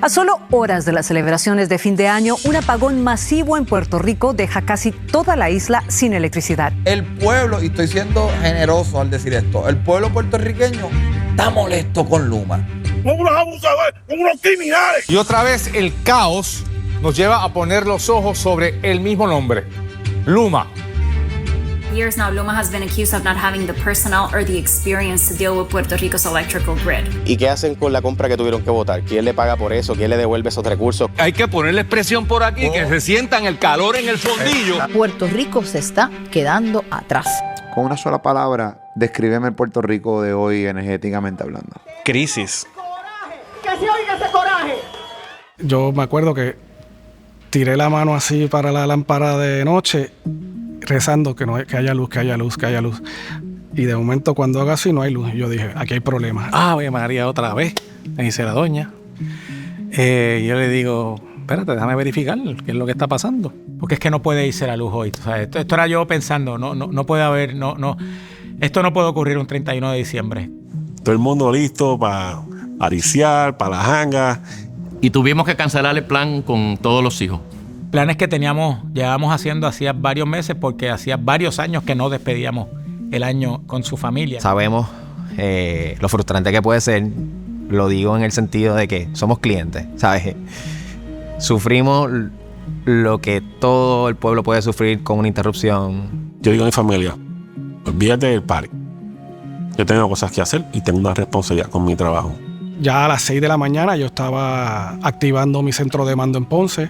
A solo horas de las celebraciones de fin de año, un apagón masivo en Puerto Rico deja casi toda la isla sin electricidad. El pueblo, y estoy siendo generoso al decir esto, el pueblo puertorriqueño está molesto con Luma. Son unos abusadores, son unos criminales. Y otra vez el caos nos lleva a poner los ojos sobre el mismo nombre, Luma. Years now, Luma has been accused of not having the personnel or the experience to deal with Puerto Rico's electrical grid. ¿Y qué hacen con la compra que tuvieron que votar? ¿Quién le paga por eso? ¿Quién le devuelve esos recursos? Hay que ponerle presión por aquí, que se sientan el calor en el fondillo. Puerto Rico se está quedando atrás. Con una sola palabra, descríbeme el Puerto Rico de hoy energéticamente hablando. Crisis. ¡Que se oiga ese coraje! Yo me acuerdo que tiré la mano así para la lámpara de noche, rezando que haya luz, que haya luz, que haya luz. Y de momento cuando haga así no hay luz. Y yo dije, aquí hay problemas. Ave María, otra vez, me dice la doña. Yo le digo, espérate, déjame verificar qué es lo que está pasando. Porque es que no puede irse la luz hoy. O sea, esto era yo pensando, no puede haber, esto no puede ocurrir un 31 de diciembre. Todo el mundo listo para ariciar, para las jangas. Y tuvimos que cancelar el plan con todos los hijos. Planes que llevábamos haciendo hacía varios meses porque hacía varios años que no despedíamos el año con su familia. Sabemos lo frustrante que puede ser, lo digo en el sentido de que somos clientes, ¿sabes? Sufrimos lo que todo el pueblo puede sufrir con una interrupción. Yo digo a mi familia, olvídate del party. Yo tengo cosas que hacer y tengo una responsabilidad con mi trabajo. Ya a las 6 de la mañana yo estaba activando mi centro de mando en Ponce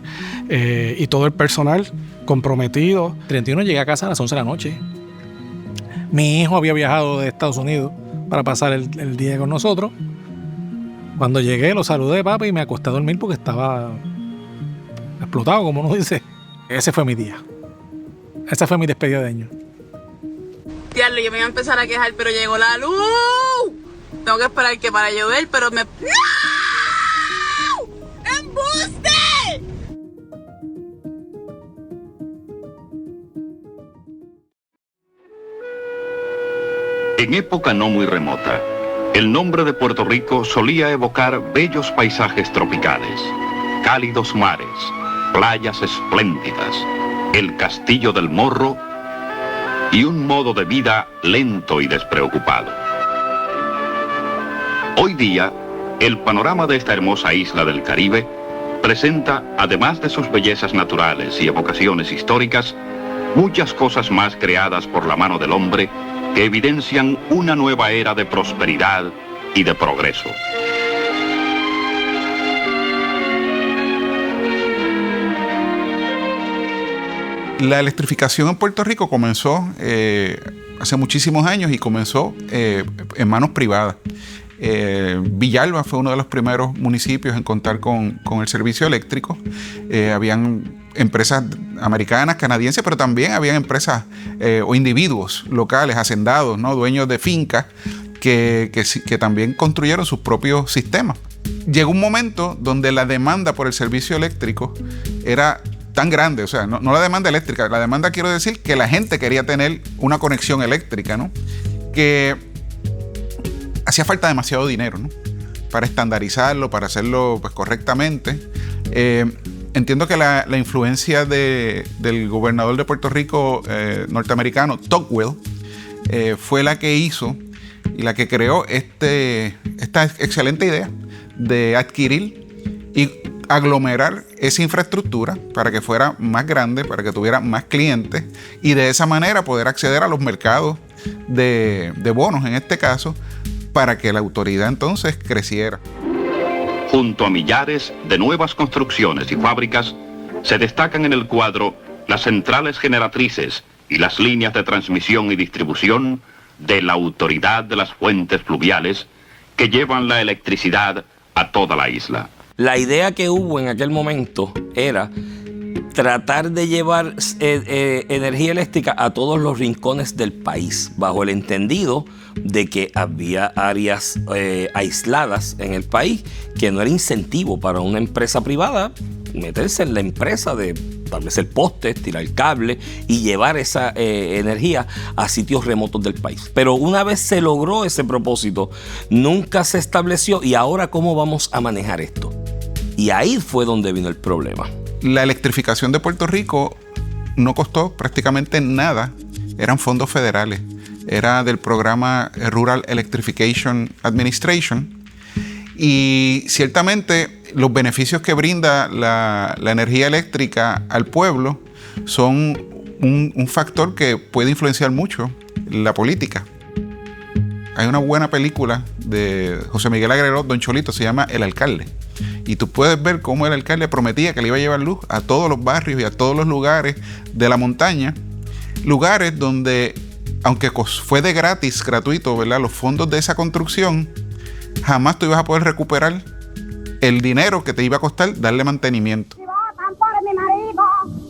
y todo el personal comprometido. 31 llegué a casa a las 11 de la noche. Mi hijo había viajado de Estados Unidos para pasar el día con nosotros. Cuando llegué lo saludé, papi, y me acosté a dormir porque estaba explotado, como uno dice. Ese fue mi día. Esa fue mi despedida de año. Diablo, yo me iba a empezar a quejar, pero llegó la luz. Tengo que esperar que para llover, pero me... ¡No! ¡Embuste! En época no muy remota, el nombre de Puerto Rico solía evocar bellos paisajes tropicales, cálidos mares, playas espléndidas, el castillo del Morro y un modo de vida lento y despreocupado. Hoy día, el panorama de esta hermosa isla del Caribe presenta, además de sus bellezas naturales y evocaciones históricas, muchas cosas más creadas por la mano del hombre que evidencian una nueva era de prosperidad y de progreso. La electrificación en Puerto Rico comenzó hace muchísimos años y comenzó en manos privadas. Villalba fue uno de los primeros municipios en contar con el servicio eléctrico. Habían empresas americanas, canadienses, pero también habían empresas o individuos locales, hacendados, ¿no? Dueños de fincas que también construyeron sus propios sistemas. Llegó un momento donde la demanda por el servicio eléctrico era tan grande, o sea, no la demanda eléctrica, la demanda, quiero decir que la gente quería tener una conexión eléctrica, ¿no? Que hacía falta demasiado dinero, ¿no? Para estandarizarlo, para hacerlo pues, correctamente. Entiendo que la influencia del gobernador de Puerto Rico norteamericano, Tocqueville, fue la que hizo y la que creó esta excelente idea de adquirir y aglomerar esa infraestructura para que fuera más grande, para que tuviera más clientes y de esa manera poder acceder a los mercados de bonos, en este caso, para que la autoridad entonces creciera. Junto a millares de nuevas construcciones y fábricas, se destacan en el cuadro las centrales generatrices y las líneas de transmisión y distribución de la Autoridad de las Fuentes Fluviales que llevan la electricidad a toda la isla. La idea que hubo en aquel momento era tratar de llevar energía eléctrica a todos los rincones del país, bajo el entendido de que había áreas aisladas en el país que no era incentivo para una empresa privada meterse en la empresa de establecer postes, tirar cable y llevar esa energía a sitios remotos del país. Pero una vez se logró ese propósito, nunca se estableció. ¿Y ahora cómo vamos a manejar esto? Y ahí fue donde vino el problema. La electrificación de Puerto Rico no costó prácticamente nada. Eran fondos federales. Era del programa Rural Electrification Administration. Y ciertamente los beneficios que brinda la energía eléctrica al pueblo son un factor que puede influenciar mucho la política. Hay una buena película de José Miguel Agrelot, Don Cholito, se llama El Alcalde. Y tú puedes ver cómo el alcalde prometía que le iba a llevar luz a todos los barrios y a todos los lugares de la montaña. Lugares donde, aunque fue de gratuito, ¿verdad? Los fondos de esa construcción, jamás tú ibas a poder recuperar el dinero que te iba a costar darle mantenimiento. Si votan por mi marido,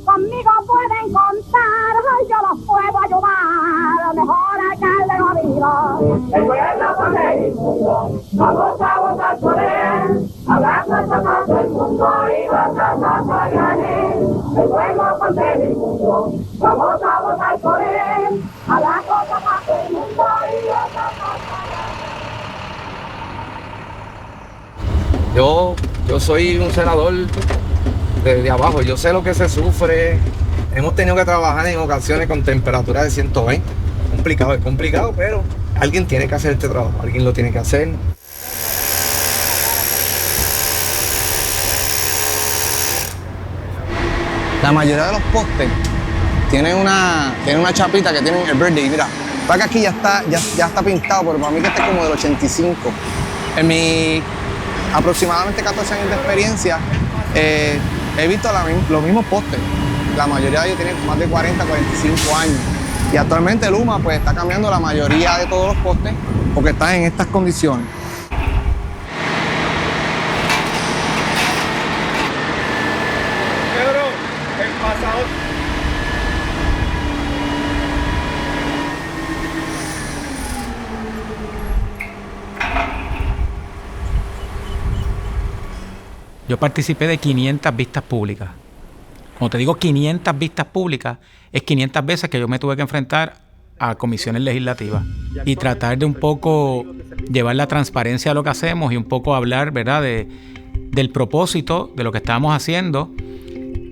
conmigo pueden contar, yo los puedo ayudar, mejor alcalde no ha habido. El pueblo con el mundo, vamos a votar por él, abrazo a todo el mundo y vamos a ganar. El pueblo con el mundo, vamos a votar por él, abrazo a todo el mundo y vamos a ganar. Yo soy un senador de abajo, yo sé lo que se sufre. Hemos tenido que trabajar en ocasiones con temperaturas de 120. Es complicado, pero alguien tiene que hacer este trabajo, alguien lo tiene que hacer. La mayoría de los postes tienen una chapita que tienen el birthday. Mira, para que aquí ya está pintado, pero para mí que este es como del 85. En mi aproximadamente 14 años de experiencia, he visto los mismos postes. La mayoría de ellos tienen más de 40, 45 años. Y actualmente Luma pues está cambiando la mayoría de todos los postes porque están en estas condiciones. Pedro, el pasador. Yo participé de 500 vistas públicas. Cuando te digo 500 vistas públicas, es 500 veces que yo me tuve que enfrentar a comisiones legislativas y tratar de un poco llevar la transparencia a lo que hacemos y un poco hablar, ¿verdad?, del propósito de lo que estamos haciendo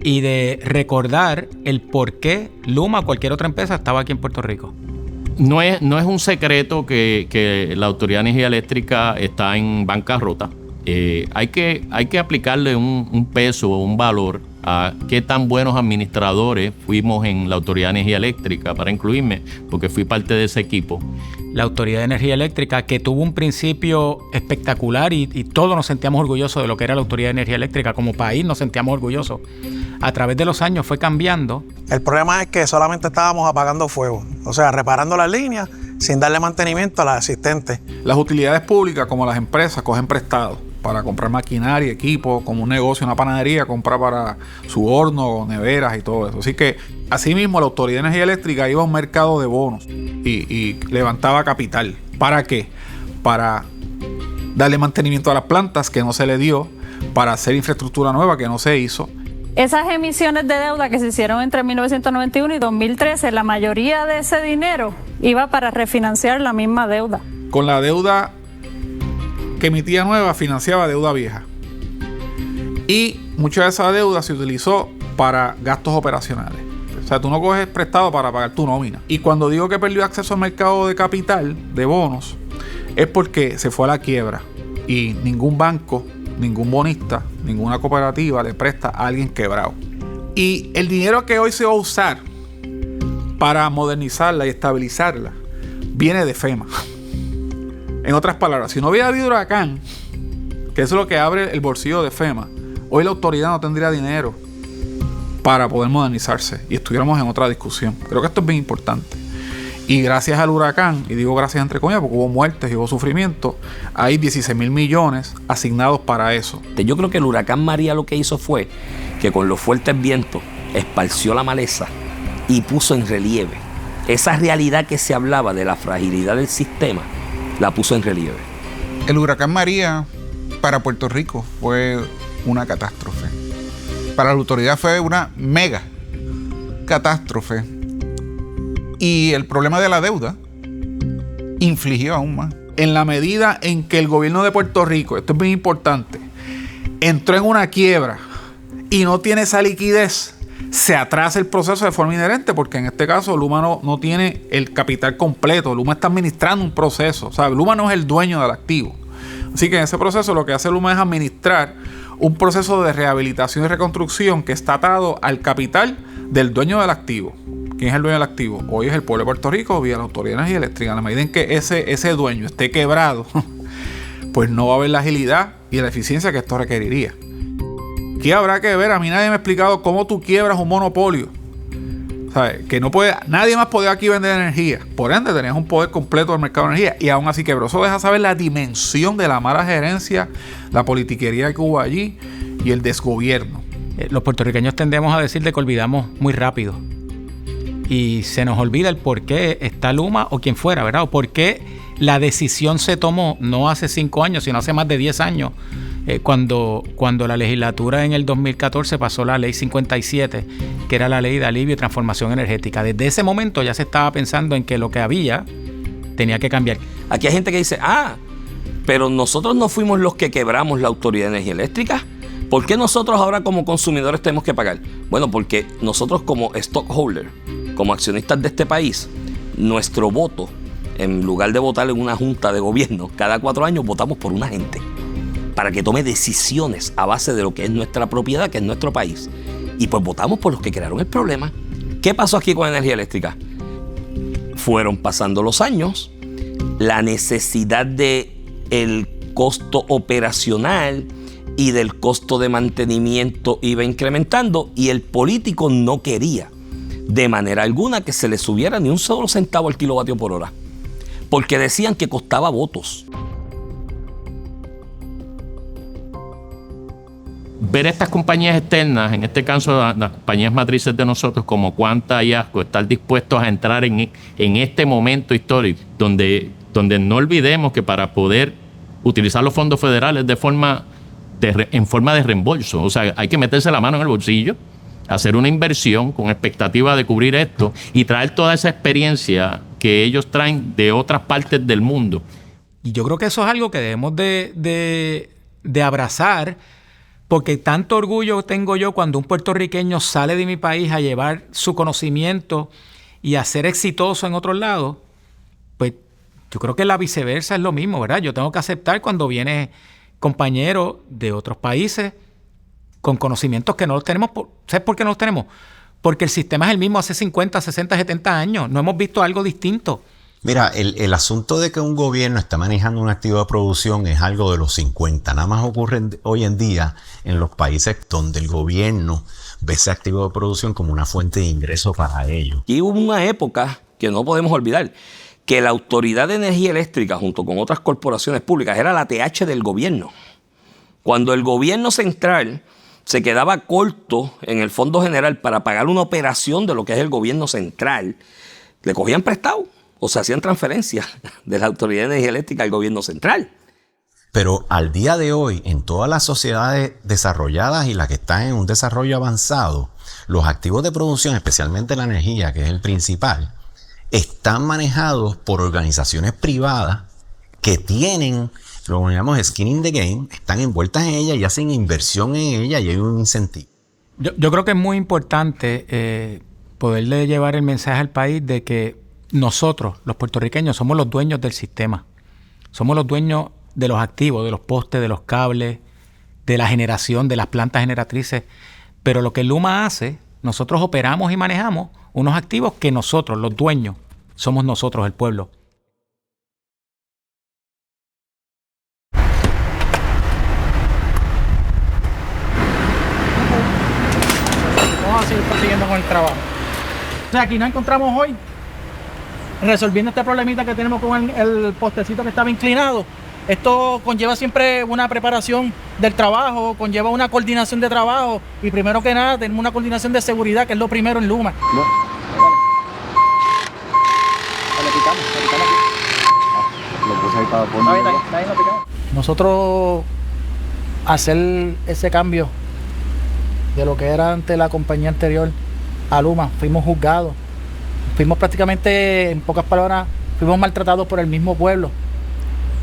y de recordar el por qué Luma o cualquier otra empresa estaba aquí en Puerto Rico. No es un secreto que la Autoridad de Energía Eléctrica está en bancarrota. Hay que aplicarle un peso o un valor a qué tan buenos administradores fuimos en la Autoridad de Energía Eléctrica, para incluirme, porque fui parte de ese equipo. La Autoridad de Energía Eléctrica, que tuvo un principio espectacular y todos nos sentíamos orgullosos de lo que era la Autoridad de Energía Eléctrica. Como país nos sentíamos orgullosos. A través de los años fue cambiando. El problema es que solamente estábamos apagando fuego, o sea, reparando las líneas sin darle mantenimiento a las existentes. Las utilidades públicas, como las empresas, cogen prestado para comprar maquinaria, equipo, como un negocio, una panadería, compra para su horno, neveras y todo eso. Así que, asimismo, la Autoridad de Energía Eléctrica iba a un mercado de bonos y levantaba capital. ¿Para qué? Para darle mantenimiento a las plantas, que no se le dio, para hacer infraestructura nueva, que no se hizo. Esas emisiones de deuda que se hicieron entre 1991 y 2013, la mayoría de ese dinero iba para refinanciar la misma deuda. Con la deuda que emitía nueva, financiaba deuda vieja. Y mucha de esa deuda se utilizó para gastos operacionales. O sea, tú no coges prestado para pagar tu nómina. Y cuando digo que perdió acceso al mercado de capital, de bonos, es porque se fue a la quiebra. Y ningún banco, ningún bonista, ninguna cooperativa le presta a alguien quebrado. Y el dinero que hoy se va a usar para modernizarla y estabilizarla viene de FEMA. En otras palabras, si no hubiera habido huracán, que eso es lo que abre el bolsillo de FEMA, hoy la autoridad no tendría dinero para poder modernizarse y estuviéramos en otra discusión. Creo que esto es bien importante. Y gracias al huracán, y digo gracias entre comillas porque hubo muertes y hubo sufrimiento, hay 16,000 millones asignados para eso. Yo creo que el huracán María lo que hizo fue que con los fuertes vientos esparció la maleza y puso en relieve esa realidad que se hablaba de la fragilidad del sistema, la puso en relieve. El huracán María para Puerto Rico fue una catástrofe. Para la autoridad fue una mega catástrofe. Y el problema de la deuda infligió aún más. En la medida en que el gobierno de Puerto Rico, esto es bien importante, entró en una quiebra y no tiene esa liquidez, se atrasa el proceso de forma inherente, porque en este caso Luma no tiene el capital completo. Luma está administrando un proceso. O sea, Luma no es el dueño del activo. Así que en ese proceso lo que hace Luma es administrar un proceso de rehabilitación y reconstrucción que está atado al capital del dueño del activo. ¿Quién es el dueño del activo? Hoy es el pueblo de Puerto Rico vía la Autoridad de Energía Eléctrica. En la medida en que ese dueño esté quebrado, pues no va a haber la agilidad y la eficiencia que esto requeriría. Aquí habrá que ver, a mí nadie me ha explicado cómo tú quiebras un monopolio. ¿Sabes? Que no puede, nadie más podía aquí vender energía. Por ende, tenías un poder completo del mercado de energía y aún así quebró. Eso deja saber la dimensión de la mala gerencia, la politiquería que hubo allí y el desgobierno. Los puertorriqueños tendemos a decir de que olvidamos muy rápido. Y se nos olvida el por qué está Luma o quien fuera, ¿verdad? O por qué la decisión se tomó no hace 5 años, sino hace más de 10 años. Cuando la legislatura en el 2014 pasó la ley 57, que era la ley de alivio y transformación energética. Desde ese momento ya se estaba pensando en que lo que había tenía que cambiar. Aquí hay gente que dice, pero nosotros no fuimos los que quebramos la Autoridad de Energía Eléctrica. ¿Por qué nosotros ahora como consumidores tenemos que pagar? Bueno, porque nosotros como stockholder, como accionistas de este país, nuestro voto, en lugar de votar en una junta de gobierno, cada 4 años votamos por una gente para que tome decisiones a base de lo que es nuestra propiedad, que es nuestro país. Y pues votamos por los que crearon el problema. ¿Qué pasó aquí con energía eléctrica? Fueron pasando los años, la necesidad del costo operacional y del costo de mantenimiento iba incrementando y el político no quería de manera alguna que se le subiera ni un solo centavo al kilovatio por hora, porque decían que costaba votos. Ver estas compañías externas, en este caso las compañías matrices de nosotros, como Quanta y ASCO, estar dispuestos a entrar en este momento histórico, donde no olvidemos que para poder utilizar los fondos federales en forma de reembolso, o sea, hay que meterse la mano en el bolsillo, hacer una inversión con expectativa de cubrir esto y traer toda esa experiencia que ellos traen de otras partes del mundo. Y yo creo que eso es algo que debemos de abrazar, porque tanto orgullo tengo yo cuando un puertorriqueño sale de mi país a llevar su conocimiento y a ser exitoso en otros lados. Pues yo creo que la viceversa es lo mismo, ¿verdad? Yo tengo que aceptar cuando viene compañeros de otros países con conocimientos que no los tenemos. ¿Sabes por qué no los tenemos? Porque el sistema es el mismo hace 50, 60, 70 años. No hemos visto algo distinto. Mira, el asunto de que un gobierno está manejando un activo de producción es algo de los 50. Nada más ocurre hoy en día en los países donde el gobierno ve ese activo de producción como una fuente de ingreso para ellos. Y hubo una época que no podemos olvidar, que la Autoridad de Energía Eléctrica, junto con otras corporaciones públicas, era la TH del gobierno. Cuando el gobierno central se quedaba corto en el Fondo General para pagar una operación de lo que es el gobierno central, le cogían prestado o se hacían transferencias de la Autoridad de Energía Eléctrica al gobierno central. Pero al día de hoy, en todas las sociedades desarrolladas y las que están en un desarrollo avanzado, los activos de producción, especialmente la energía, que es el principal, están manejados por organizaciones privadas que tienen, lo que llamamos skin in the game, están envueltas en ella y hacen inversión en ella y hay un incentivo. Yo creo que es muy importante poderle llevar el mensaje al país de que nosotros, los puertorriqueños, somos los dueños del sistema. Somos los dueños de los activos, de los postes, de los cables, de la generación, de las plantas generatrices. Pero lo que Luma hace, nosotros operamos y manejamos unos activos que nosotros, los dueños, somos nosotros, el pueblo. Vamos a seguir prosiguiendo con el trabajo. O sea, aquí nos encontramos hoy resolviendo este problemita que tenemos con el postecito que estaba inclinado. Esto conlleva siempre una preparación del trabajo, conlleva una coordinación de trabajo y primero que nada tenemos una coordinación de seguridad, que es lo primero en Luma. Nosotros hacer ese cambio de lo que era ante la compañía anterior a Luma, fuimos juzgados, fuimos prácticamente, en pocas palabras, fuimos maltratados por el mismo pueblo,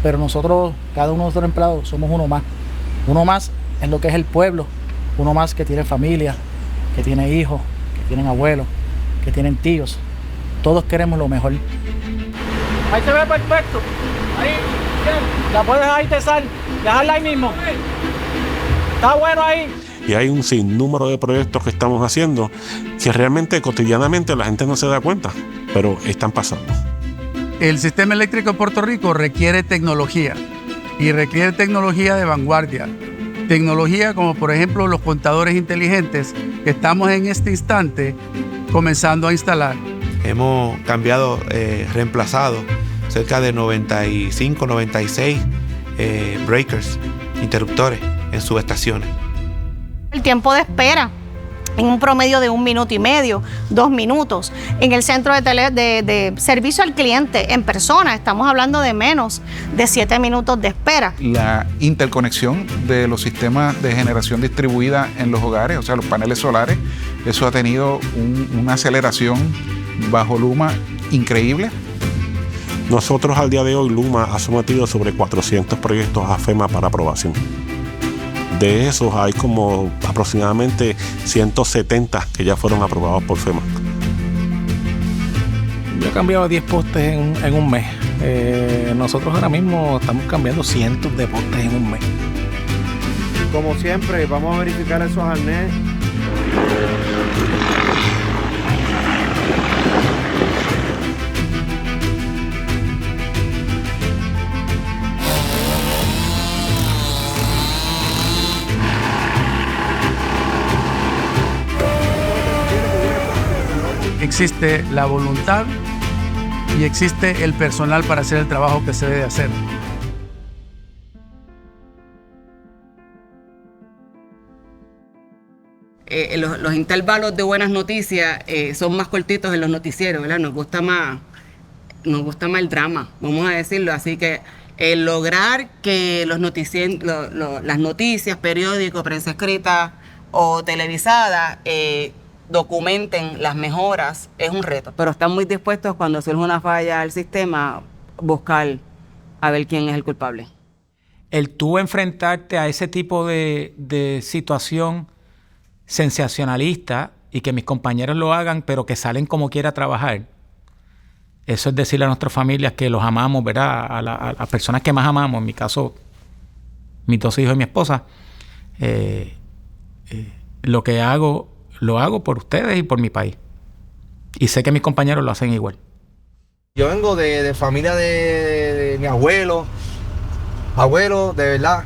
pero nosotros, cada uno de nuestros empleados, somos uno más en lo que es el pueblo. Uno más que tiene familia, que tiene hijos, que tienen abuelos, que tienen tíos. Todos queremos lo mejor. Ahí se ve perfecto. Ahí, bien. La puedes ahí tesar, dejarla ahí mismo. Está bueno ahí. Y hay un sinnúmero de proyectos que estamos haciendo que realmente cotidianamente la gente no se da cuenta, pero están pasando. El sistema eléctrico de Puerto Rico requiere tecnología y requiere tecnología de vanguardia. Tecnología como por ejemplo los contadores inteligentes que estamos en este instante comenzando a instalar. Hemos cambiado, reemplazado cerca de 95, 96 breakers, interruptores en subestaciones. El tiempo de espera en un promedio de 1 minuto y medio, 2 minutos. En el centro de servicio al cliente en persona estamos hablando de menos de 7 minutos de espera. La interconexión de los sistemas de generación distribuida en los hogares, o sea, los paneles solares, eso ha tenido una aceleración bajo Luma increíble. Nosotros al día de hoy, Luma ha sometido sobre 400 proyectos a FEMA para aprobación. De esos hay como aproximadamente 170 que ya fueron aprobados por FEMA. Yo he cambiado 10 postes en un mes. Nosotros ahora mismo estamos cambiando cientos de postes en un mes. Como siempre, vamos a verificar esos arnés. Existe la voluntad y existe el personal para hacer el trabajo que se debe hacer. Los intervalos de buenas noticias son más cortitos en los noticieros, ¿verdad? Nos gusta más el drama, vamos a decirlo. Así que lograr que las noticias, periódicos, prensa escrita o televisada documenten las mejoras es un reto. Pero están muy dispuestos cuando surge una falla al sistema buscar a ver quién es el culpable. El tú enfrentarte a ese tipo de situación sensacionalista y que mis compañeros lo hagan, pero que salen como quiera a trabajar, eso es decirle a nuestras familias que los amamos, ¿verdad? A las personas que más amamos, en mi caso, mis 2 hijos y mi esposa. Lo que hago, lo hago por ustedes y por mi país. Y sé que mis compañeros lo hacen igual. Yo vengo de familia de mi abuelo, de verdad.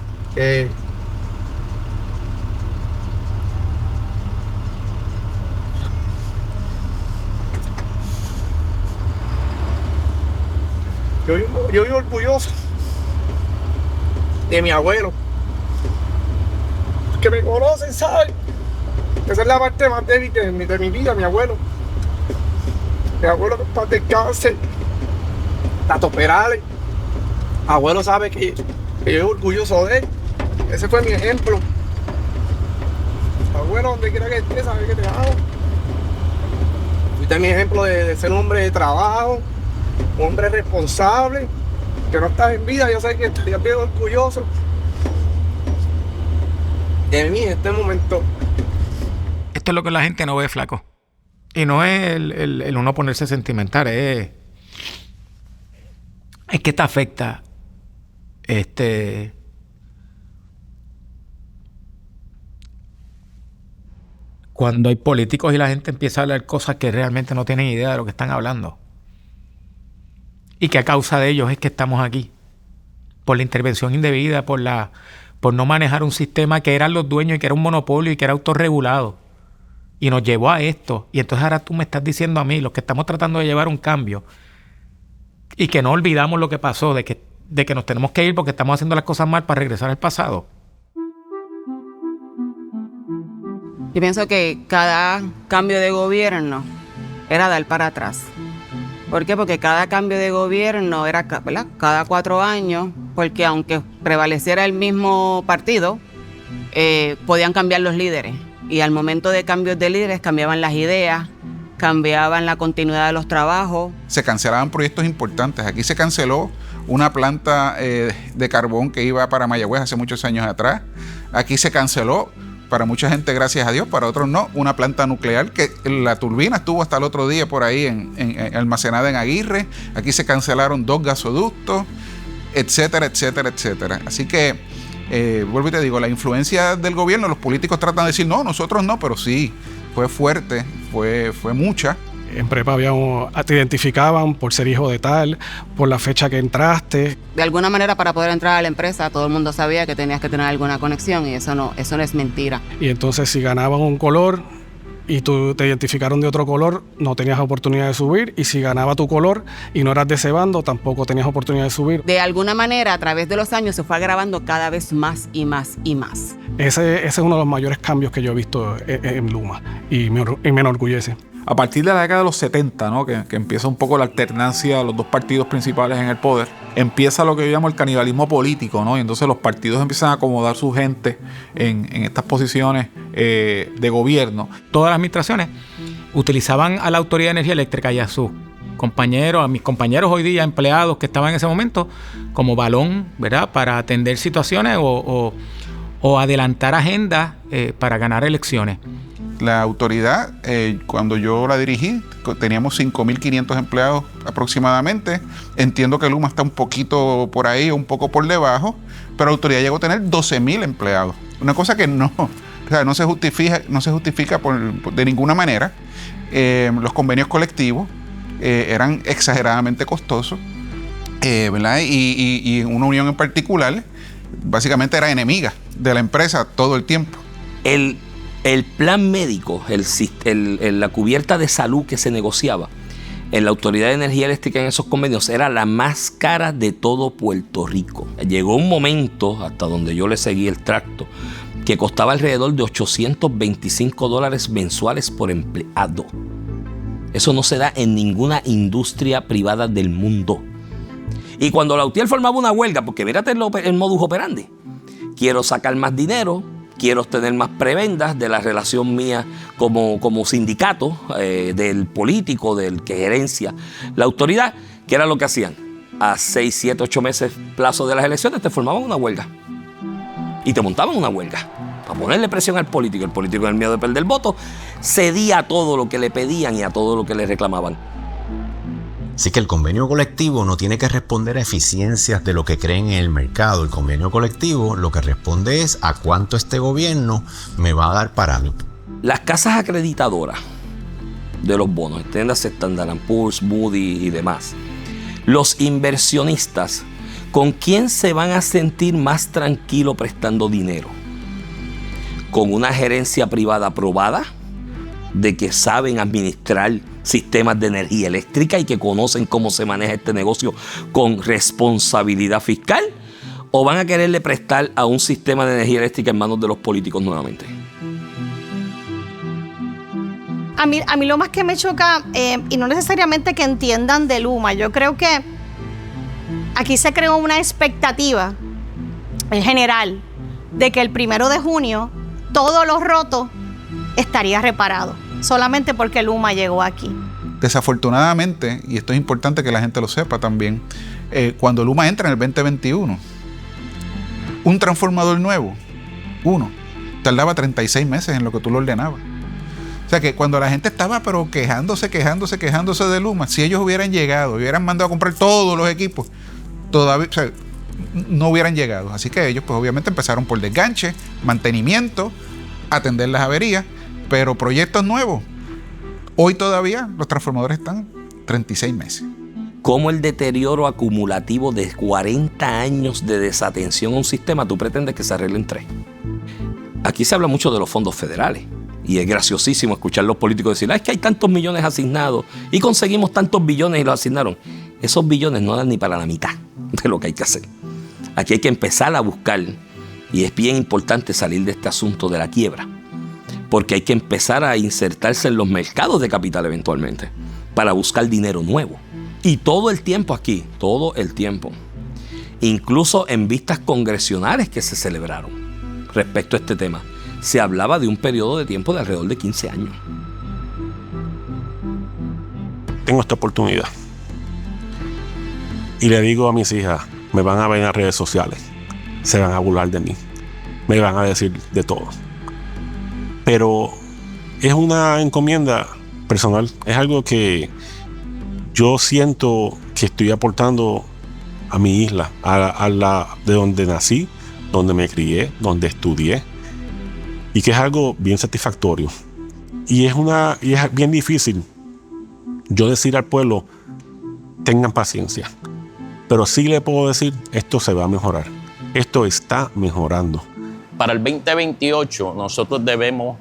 Yo vivo orgulloso de mi abuelo. Que me conocen, ¿saben? Esa es la parte más débil de mi vida, mi abuelo. Mi abuelo que está de cáncer. Tato Perales. Abuelo sabe que yo estoy orgulloso de él. Ese fue mi ejemplo. Abuelo, donde quiera que estés, sabe que te amo. Fuiste mi ejemplo de ser un hombre de trabajo, un hombre responsable, que no estás en vida. Yo sé que estarías bien orgulloso de mí en este momento. Esto es lo que la gente no ve, flaco. Y no es el uno ponerse sentimental, es que te afecta cuando hay políticos y la gente empieza a hablar cosas que realmente no tienen idea de lo que están hablando. Y que a causa de ellos es que estamos aquí. Por la intervención indebida, por no manejar un sistema que eran los dueños y que era un monopolio y que era autorregulado. Y nos llevó a esto. Y entonces ahora tú me estás diciendo a mí, los que estamos tratando de llevar un cambio, y que no olvidamos lo que pasó, de que nos tenemos que ir porque estamos haciendo las cosas mal para regresar al pasado. Yo pienso que cada cambio de gobierno era dar para atrás. ¿Por qué? Porque cada cambio de gobierno era, ¿verdad?, cada 4 años, porque aunque prevaleciera el mismo partido, podían cambiar los líderes. Y al momento de cambios de líderes cambiaban las ideas, cambiaban la continuidad de los trabajos. Se cancelaban proyectos importantes. Aquí se canceló una planta de carbón que iba para Mayagüez hace muchos años atrás. Aquí se canceló, para mucha gente, gracias a Dios, para otros no, una planta nuclear que la turbina estuvo hasta el otro día por ahí almacenada en Aguirre. Aquí se cancelaron 2 gasoductos, etcétera, etcétera, etcétera. Así que, vuelvo y te digo, la influencia del gobierno, los políticos tratan de decir, no, nosotros no, pero sí, fue fuerte, fue mucha. En prepa te identificaban por ser hijo de tal, por la fecha que entraste. De alguna manera, para poder entrar a la empresa, todo el mundo sabía que tenías que tener alguna conexión, y eso no es mentira. Y entonces, si ganabas un color y tú te identificaron de otro color, no tenías oportunidad de subir. Y si ganaba tu color y no eras de ese bando, tampoco tenías oportunidad de subir. De alguna manera, a través de los años, se fue agravando cada vez más y más y más. Ese es uno de los mayores cambios que yo he visto en Luma, y me enorgullece. A partir de la década de los 70, ¿no? que empieza un poco la alternancia de los dos partidos principales en el poder, empieza lo que yo llamo el canibalismo político, ¿no? Y entonces los partidos empiezan a acomodar su gente en estas posiciones de gobierno. Todas las administraciones utilizaban a la Autoridad de Energía Eléctrica y a sus compañeros, a mis compañeros hoy día empleados que estaban en ese momento, como balón, ¿verdad? Para atender situaciones o adelantar agendas para ganar elecciones. La autoridad, cuando yo la dirigí, teníamos 5.500 empleados aproximadamente. Entiendo que Luma está un poquito por ahí, un poco por debajo, pero la autoridad llegó a tener 12.000 empleados. Una cosa que no se justifica de ninguna manera. Los convenios colectivos eran exageradamente costosos, ¿verdad? Y una unión en particular básicamente era enemiga de la empresa todo el tiempo. El plan médico, la cubierta de salud que se negociaba en la Autoridad de Energía Eléctrica en esos convenios era la más cara de todo Puerto Rico. Llegó un momento, hasta donde yo le seguí el tracto, que costaba alrededor de $825 mensuales por empleado. Eso no se da en ninguna industria privada del mundo. Y cuando la UTIER formaba una huelga, porque mírate el modus operandi, quiero sacar más dinero, quiero tener más prebendas de la relación mía como sindicato, del político, del que gerencia la autoridad, que era lo que hacían. A 6, 7, 8 meses plazo de las elecciones te formaban una huelga. Y te montaban una huelga para ponerle presión al político. El político, en el miedo de perder el voto, cedía a todo lo que le pedían y a todo lo que le reclamaban. Así que el convenio colectivo no tiene que responder a eficiencias de lo que creen en el mercado. El convenio colectivo lo que responde es a cuánto este gobierno me va a dar para mí. Las casas acreditadoras de los bonos, entiéndase Standard & Poor's, Moody's y demás, los inversionistas, ¿con quién se van a sentir más tranquilo prestando dinero? ¿Con una gerencia privada aprobada, de que saben administrar sistemas de energía eléctrica y que conocen cómo se maneja este negocio con responsabilidad fiscal? ¿O van a quererle prestar a un sistema de energía eléctrica en manos de los políticos nuevamente? A mí lo más que me choca, y no necesariamente que entiendan de Luma, yo creo que aquí se creó una expectativa en general de que el 1 de junio todo lo roto estaría reparado, solamente porque Luma llegó aquí. Desafortunadamente, y esto es importante que la gente lo sepa también, cuando Luma entra en el 2021, un transformador nuevo, tardaba 36 meses en lo que tú lo ordenabas. O sea que cuando la gente estaba pero quejándose de Luma, si ellos hubieran llegado, hubieran mandado a comprar todos los equipos, todavía, no hubieran llegado. Así que ellos pues obviamente empezaron por desganche, mantenimiento, atender las averías, pero proyectos nuevos. Hoy todavía los transformadores están 36 meses. ¿Cómo el deterioro acumulativo de 40 años de desatención a un sistema tú pretendes que se arregle en 3? Aquí se habla mucho de los fondos federales y es graciosísimo escuchar a los políticos decir, es que hay tantos millones asignados y conseguimos tantos billones y los asignaron. Esos billones no dan ni para la mitad de lo que hay que hacer. Aquí hay que empezar a buscar, y es bien importante salir de este asunto de la quiebra, porque hay que empezar a insertarse en los mercados de capital eventualmente para buscar dinero nuevo. Y todo el tiempo aquí, todo el tiempo, incluso en vistas congresionales que se celebraron respecto a este tema, se hablaba de un periodo de tiempo de alrededor de 15 años. Tengo esta oportunidad y le digo a mis hijas, me van a ver en las redes sociales, se van a burlar de mí, me van a decir de todo. Pero es una encomienda personal, es algo que yo siento que estoy aportando a mi isla, a la de donde nací, donde me crié, donde estudié, y que es algo bien satisfactorio. Y es bien difícil yo decir al pueblo, tengan paciencia, pero sí le puedo decir, esto se va a mejorar, esto está mejorando. Para el 2028 nosotros debemos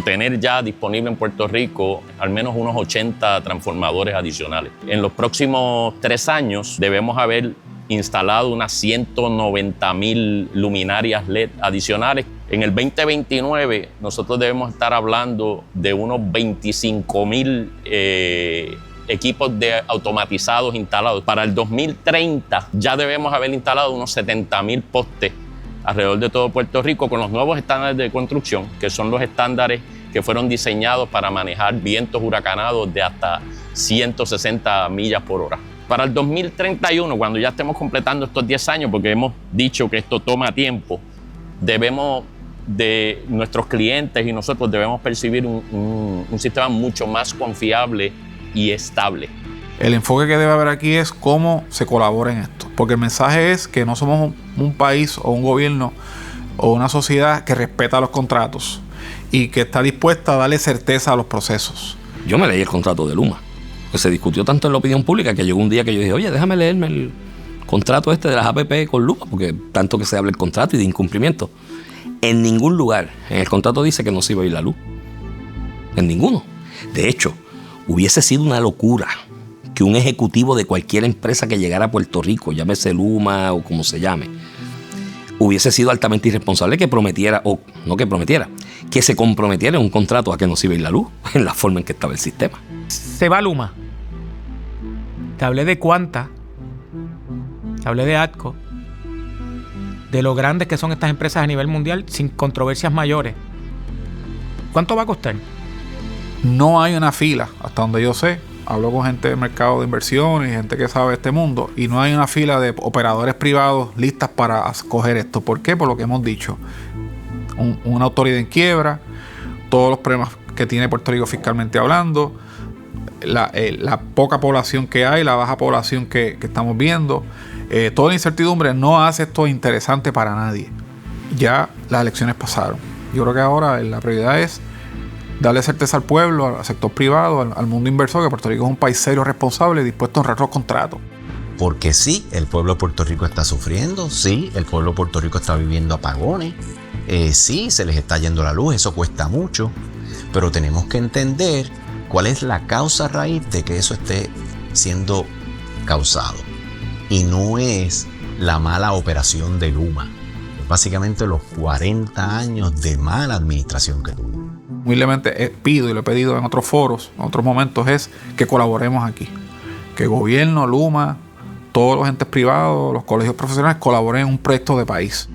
tener ya disponible en Puerto Rico al menos unos 80 transformadores adicionales. En los próximos 3 años debemos haber instalado unas 190,000 luminarias LED adicionales. En el 2029 nosotros debemos estar hablando de unos 25,000 equipos automatizados instalados. Para el 2030 ya debemos haber instalado unos 70,000 postes alrededor de todo Puerto Rico con los nuevos estándares de construcción, que son los estándares que fueron diseñados para manejar vientos huracanados de hasta 160 millas por hora. Para el 2031, cuando ya estemos completando estos 10 años, porque hemos dicho que esto toma tiempo, nuestros clientes y nosotros debemos percibir un sistema mucho más confiable y estable. El enfoque que debe haber aquí es cómo se colabora en esto, porque el mensaje es que no somos un país o un gobierno o una sociedad que respeta los contratos y que está dispuesta a darle certeza a los procesos. Yo me leí el contrato de Luma, que se discutió tanto en la opinión pública que llegó un día que yo dije, oye, déjame leerme el contrato de las APP con Luma, porque tanto que se habla del contrato y de incumplimiento. En ningún lugar en el contrato dice que no se iba a ir la luz. En ninguno. De hecho, hubiese sido una locura que un ejecutivo de cualquier empresa que llegara a Puerto Rico, llámese Luma o como se llame, hubiese sido altamente irresponsable que prometiera, o no que prometiera, que se comprometiera en un contrato a que no se iba a ir la luz en la forma en que estaba el sistema. Se va Luma. Te hablé de Quanta, te hablé de ATCO, de lo grandes que son estas empresas a nivel mundial sin controversias mayores. ¿Cuánto va a costar? No hay una fila, hasta donde yo sé. Hablo con gente del mercado de inversiones y gente que sabe de este mundo, y no hay una fila de operadores privados listas para escoger esto. ¿Por qué? Por lo que hemos dicho. Una autoridad en quiebra, todos los problemas que tiene Puerto Rico fiscalmente hablando, la poca población que hay, la baja población que estamos viendo, toda la incertidumbre no hace esto interesante para nadie. Ya las elecciones pasaron. Yo creo que ahora la prioridad es darle certeza al pueblo, al sector privado, al mundo inversor, que Puerto Rico es un país serio, responsable y dispuesto a honrar los contratos. Porque sí, el pueblo de Puerto Rico está sufriendo, sí, el pueblo de Puerto Rico está viviendo apagones, sí, se les está yendo la luz, eso cuesta mucho, pero tenemos que entender cuál es la causa raíz de que eso esté siendo causado. Y no es la mala operación de Luma, es básicamente los 40 años de mala administración que tuvimos. Humildemente pido y lo he pedido en otros foros, en otros momentos, es que colaboremos aquí. Que gobierno, Luma, todos los entes privados, los colegios profesionales colaboren en un proyecto de país.